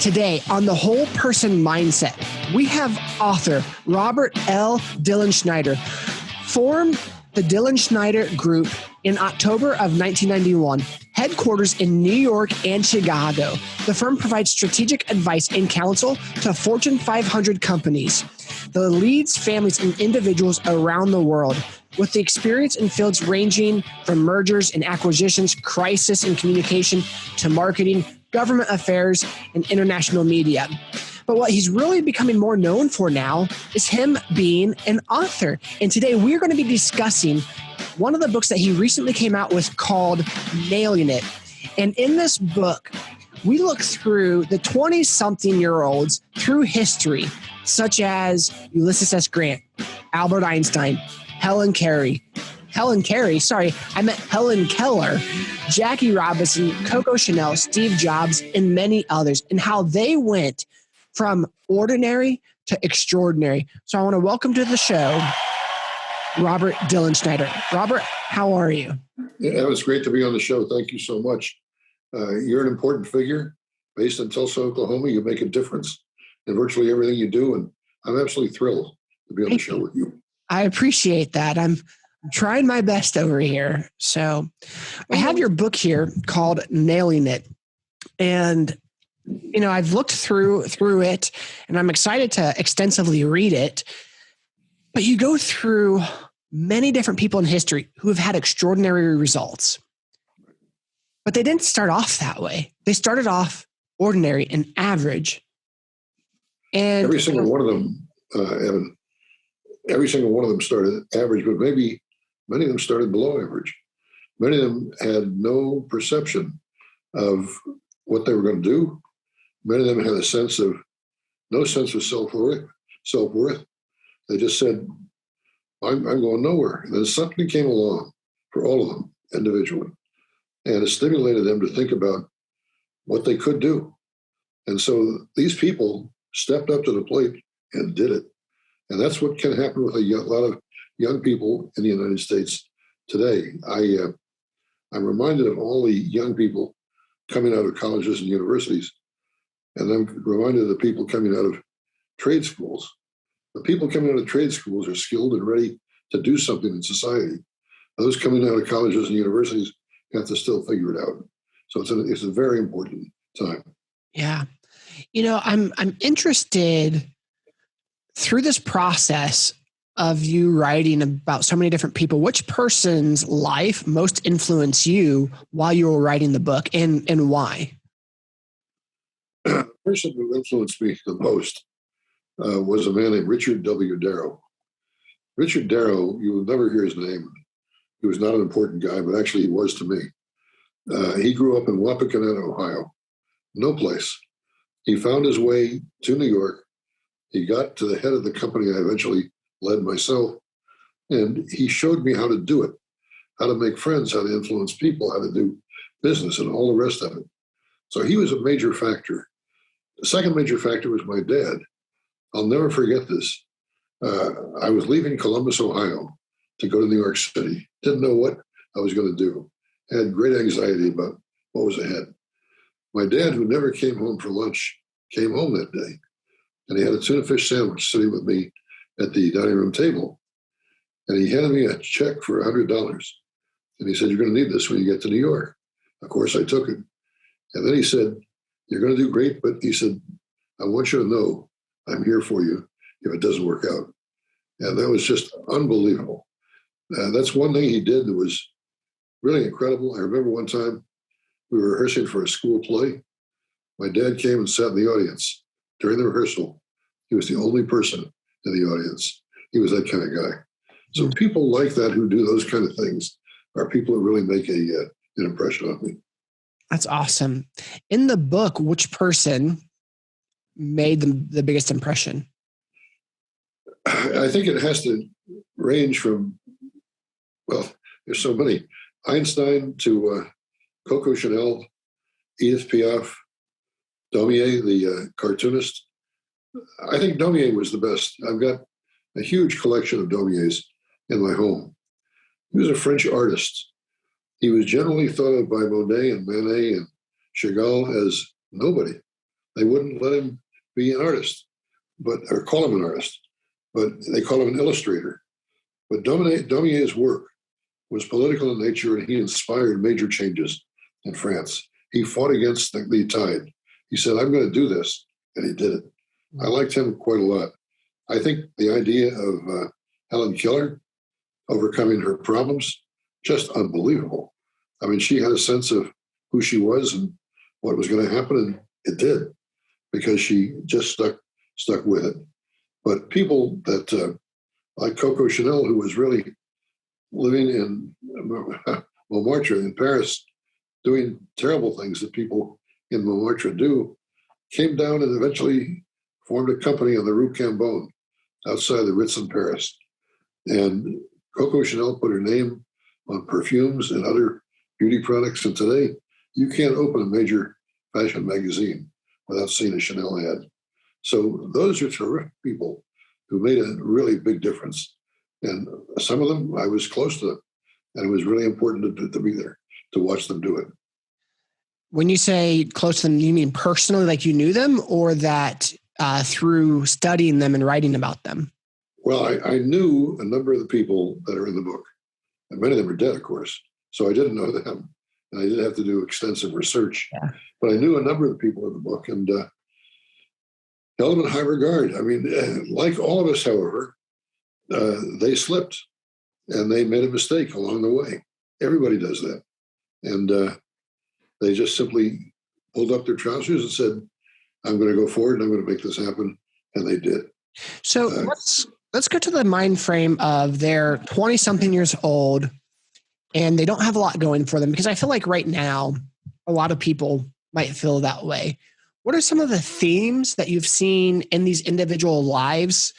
Today on The Whole Person Mindset, we have author Robert L. Dilenschneider. Formed the Dilenschneider Group in October of 1991, headquarters in New York and Chicago. The firm provides strategic advice and counsel to Fortune 500 companies that leads families and individuals around the world with the experience in fields ranging from mergers and acquisitions, crisis and communication, to marketing, government affairs, and international media. But what he's really becoming more known for now is him being an author. And today we're going to be discussing one of the books that he recently came out with called Nailing It. And in this book, we look through the 20-something-year-olds through history, such as Ulysses S. Grant, Albert Einstein, Helen Keller, Jackie Robinson, Coco Chanel, Steve Jobs, and many others, and how they went from ordinary to extraordinary. So I want to welcome to the show, Robert Dilenschneider. Robert, how are you? Yeah, it was great to be on the show. Thank you so much. You're an important figure based in Tulsa, Oklahoma. You make a difference in virtually everything you do, and I'm absolutely thrilled to be on the show with you. I appreciate that. I'm trying my best over here. So I have your book here called Nailing It. And, you know, I've looked through it and I'm excited to extensively read it. But you go through many different people in history who have had extraordinary results. But they didn't start off that way. They started off ordinary and average. And every single one of them, Evan, every single one of them started average, but maybe many of them started below average. Many of them had no perception of what they were going to do. Many of them had no sense of self-worth. They just said, I'm going nowhere. And then something came along for all of them individually, and it stimulated them to think about what they could do. And so these people stepped up to the plate and did it. And that's what can happen with a lot of young people in the United States today. I'm reminded of all the young people coming out of colleges and universities, and I'm reminded of the people coming out of trade schools. The people coming out of trade schools are skilled and ready to do something in society. Those coming out of colleges and universities have to still figure it out. So it's a very important time. Yeah. You know, I'm interested through this process of you writing about so many different people, which person's life most influenced you while you were writing the book, and why? The person who influenced me the most was a man named Richard W. Darrow. Richard Darrow, you will never hear his name. He was not an important guy, but actually he was to me. He grew up in Wapakoneta, Ohio. No place. He found his way to New York. He got to the head of the company I eventually led myself, and he showed me how to do it, how to make friends, how to influence people, how to do business, and all the rest of it. So he was a major factor. The second major factor was my dad. I'll never forget this. I was leaving Columbus, Ohio to go to New York City. Didn't know what I was going to do. Had great anxiety about what was ahead. My dad, who never came home for lunch, came home that day, and he had a tuna fish sandwich sitting with me at the dining room table. And he handed me a check for $100. And he said, "You're going to need this when you get to New York." Of course, I took it. And then he said, "You're going to do great," but he said, "I want you to know I'm here for you if it doesn't work out." And that was just unbelievable. That's one thing he did that was really incredible. I remember one time we were rehearsing for a school play. My dad came and sat in the audience during the rehearsal. He was the only person in the audience. He was that kind of guy. So people like that who do those kind of things are people who really make an impression on me. That's awesome. In the book, which person made the biggest impression? I think it has to range from, well, there's so many. Einstein to Coco Chanel, Edith Piaf, Daumier, the cartoonist. I think Daumier was the best. I've got a huge collection of Daumiers in my home. He was a French artist. He was generally thought of by Monet and Manet and Chagall as nobody. They wouldn't let him be an artist, or call him an artist, but they call him an illustrator. But Daumier's work was political in nature, and he inspired major changes in France. He fought against the tide. He said, I'm going to do this, and he did it. I liked him quite a lot. I think the idea of Helen Keller overcoming her problems, just unbelievable. I mean, she had a sense of who she was and what was going to happen, and it did, because she just stuck with it. But people that, like Coco Chanel, who was really living in Montmartre in Paris, doing terrible things that people in Montmartre do, came down and eventually formed a company on the Rue Cambon outside the Ritz in Paris. And Coco Chanel put her name on perfumes and other beauty products. And today, you can't open a major fashion magazine without seeing a Chanel ad. So those are terrific people who made a really big difference. And some of them, I was close to them. And it was really important to be there, to watch them do it. When you say close to them, you mean personally, like you knew them, or that through studying them and writing about them? Well, I knew a number of the people that are in the book. And many of them are dead, of course. So I didn't know them. And I didn't have to do extensive research. Yeah. But I knew a number of the people in the book and held them in high regard. I mean, like all of us, however, they slipped and they made a mistake along the way. Everybody does that. And they just simply pulled up their trousers and said, I'm going to go forward and I'm going to make this happen. And they did. So let's go to the mind frame of they're 20-something years old and they don't have a lot going for them, because I feel like right now, a lot of people might feel that way. What are some of the themes that you've seen in these individual lives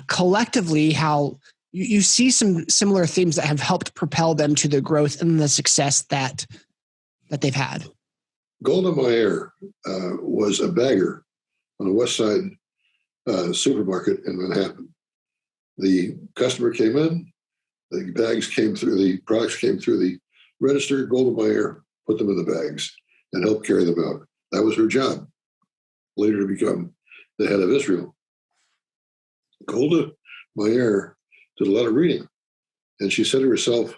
collectively, how you see some similar themes that have helped propel them to the growth and the success that they've had? Golda Meir was a bagger on a West Side supermarket in Manhattan. The customer came in, the products came through the register. Golda Meir put them in the bags and helped carry them out. That was her job, later to become the head of Israel. Golda Meir did a lot of reading, and she said to herself,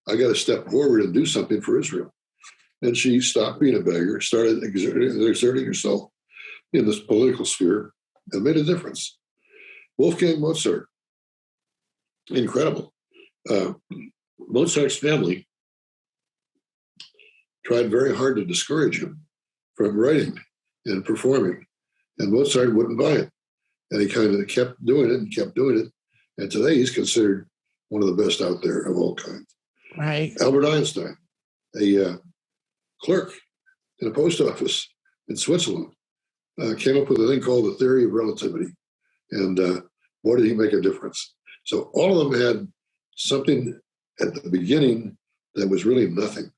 I got to step forward and do something for Israel. And she stopped being a beggar, started exerting herself in this political sphere, and made a difference. Wolfgang Mozart, incredible. Mozart's family tried very hard to discourage him from writing and performing, and Mozart wouldn't buy it. And he kind of kept doing it. And today he's considered one of the best out there of all kinds. Right. Albert Einstein, a clerk in a post office in Switzerland, came up with a thing called the theory of relativity. And boy, did he make a difference. So all of them had something at the beginning that was really nothing.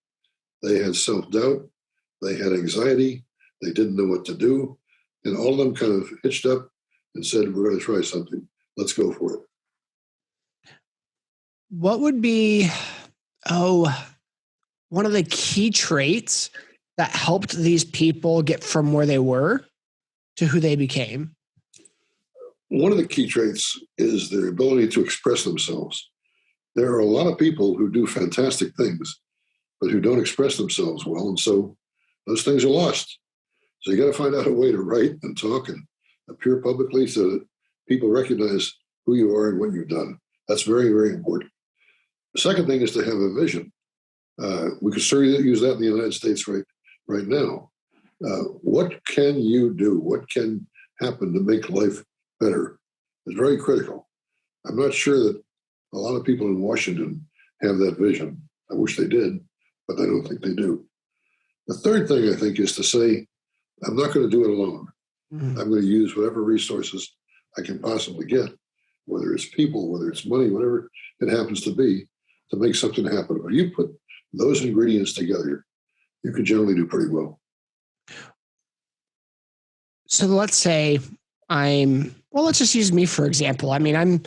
They had self-doubt. They had anxiety. They didn't know what to do. And all of them kind of hitched up and said, we're going to try something. Let's go for it. What would be, one of the key traits that helped these people get from where they were to who they became? One of the key traits is their ability to express themselves. There are a lot of people who do fantastic things, but who don't express themselves well. And so those things are lost. So you got to find out a way to write and talk and appear publicly so that people recognize who you are and what you've done. That's very, very important. The second thing is to have a vision. We could certainly use that in the United States right now. What can you do? What can happen to make life better? It's very critical. I'm not sure that a lot of people in Washington have that vision. I wish they did, but I don't think they do. The third thing, I think, is to say, I'm not going to do it alone. Mm-hmm. I'm going to use whatever resources I can possibly get, whether it's people, whether it's money, whatever it happens to be, to make something happen. If you put those ingredients together, you can generally do pretty well. So let's say let's just use me for example. I mean, I'm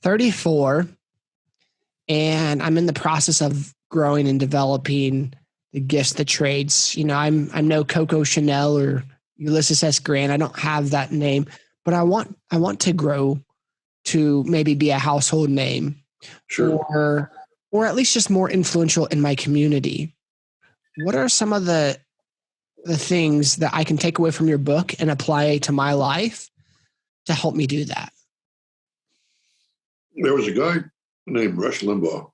34 and I'm in the process of growing and developing the gifts, the trades. You know, I'm no Coco Chanel or Ulysses S. Grant. I don't have that name, but I want to grow to maybe be a household name, Sure. or at least just more influential in my community. What are some of the things that I can take away from your book and apply to my life to help me do that? There was a guy named Rush Limbaugh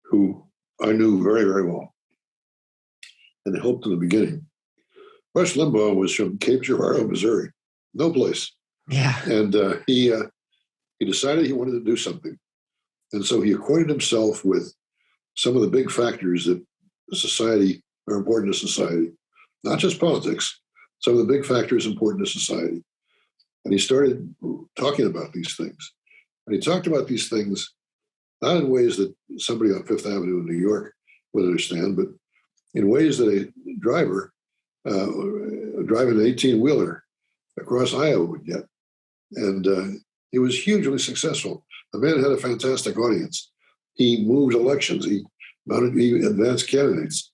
who I knew very, very well and helped in the beginning. Rush Limbaugh was from Cape Girardeau, Missouri, no place. Yeah. And he decided he wanted to do something. And so he acquainted himself with some of the big factors that society are important to society, not just politics, some of the big factors important to society. And he started talking about these things. And he talked about these things not in ways that somebody on Fifth Avenue in New York would understand, but in ways that a driver driving an 18-wheeler across Iowa would get. And he was hugely successful. The man had a fantastic audience. He moved elections. He advanced candidates.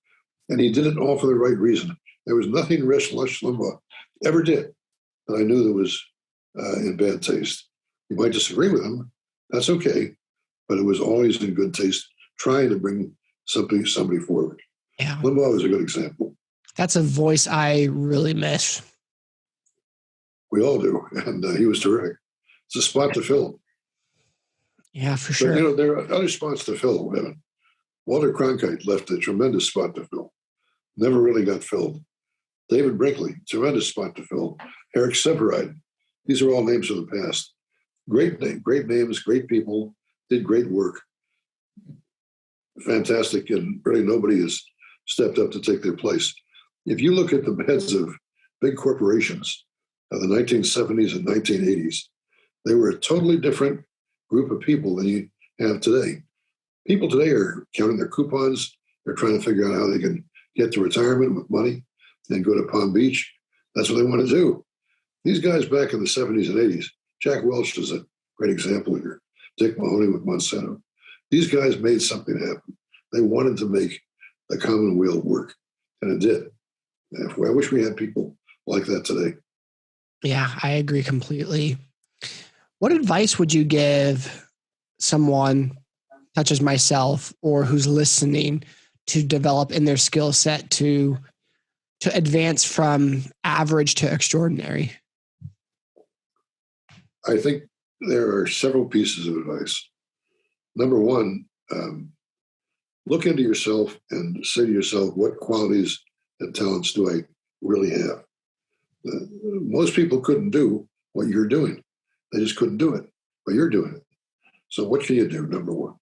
And he did it all for the right reason. There was nothing Rush Limbaugh ever did that I knew that was in bad taste. You might disagree with him. That's okay. But it was always in good taste, trying to bring somebody forward. Yeah. Limbaugh was a good example. That's a voice I really miss. We all do. And he was terrific. It's a spot to fill. Yeah, for sure. But, there are other spots to fill, Evan. Walter Cronkite left a tremendous spot to fill. Never really got filled. David Brinkley, tremendous spot to fill. Eric Separide. These are all names of the past. Great names, great people, did great work. Fantastic, and really nobody has stepped up to take their place. If you look at the heads of big corporations of the 1970s and 1980s, they were a totally different group of people than you have today. People today are counting their coupons. They're trying to figure out how they can get to retirement with money and go to Palm Beach. That's what they want to do. These guys back in the 70s and 80s, Jack Welch is a great example here. Dick Mahoney with Monsanto. These guys made something happen. They wanted to make the Commonweal work, and it did. And I wish we had people like that today. Yeah, I agree completely. What advice would you give someone such as myself or who's listening to develop in their skill set to advance from average to extraordinary? I think there are several pieces of advice. Number one, look into yourself and say to yourself, what qualities and talents do I really have? Most people couldn't do what you're doing. They just couldn't do it, but you're doing it. So what can you do, number one?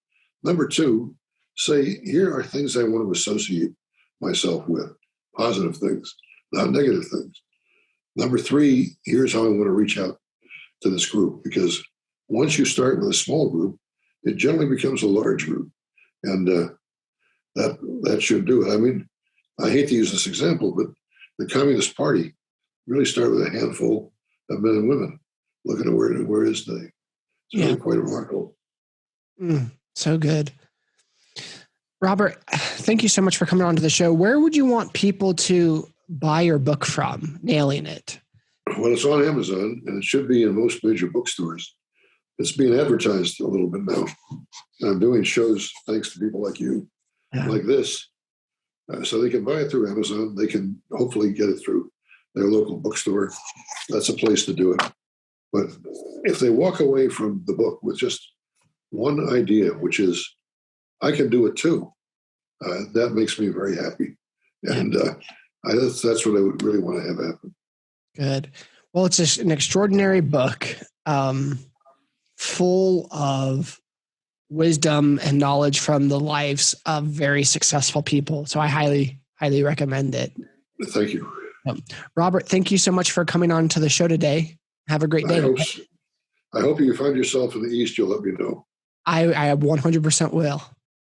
Number two, say, here are things I want to associate myself with, positive things, not negative things. Number three, here's how I want to reach out to this group, because once you start with a small group, it generally becomes a large group. And that should do it. I mean, I hate to use this example, but the Communist Party really started with a handful of men and women. Looking at where it is today. It's really quite remarkable. So good. Robert, thank you so much for coming on to the show. Where would you want people to buy your book from, Nailing It? Well, it's on Amazon, and it should be in most major bookstores. It's being advertised a little bit now. I'm doing shows thanks to people like you, like this. So they can buy it through Amazon. They can hopefully get it through their local bookstore. That's a place to do it. But if they walk away from the book with just one idea, which is, I can do it too, that makes me very happy. And that's what I would really want to have happen. Good. Well, it's an extraordinary book, full of wisdom and knowledge from the lives of very successful people. So I highly, highly recommend it. Thank you. Robert, thank you so much for coming on to the show today. Have a great day. I hope you find yourself in the East. You'll let me know. I 100% will.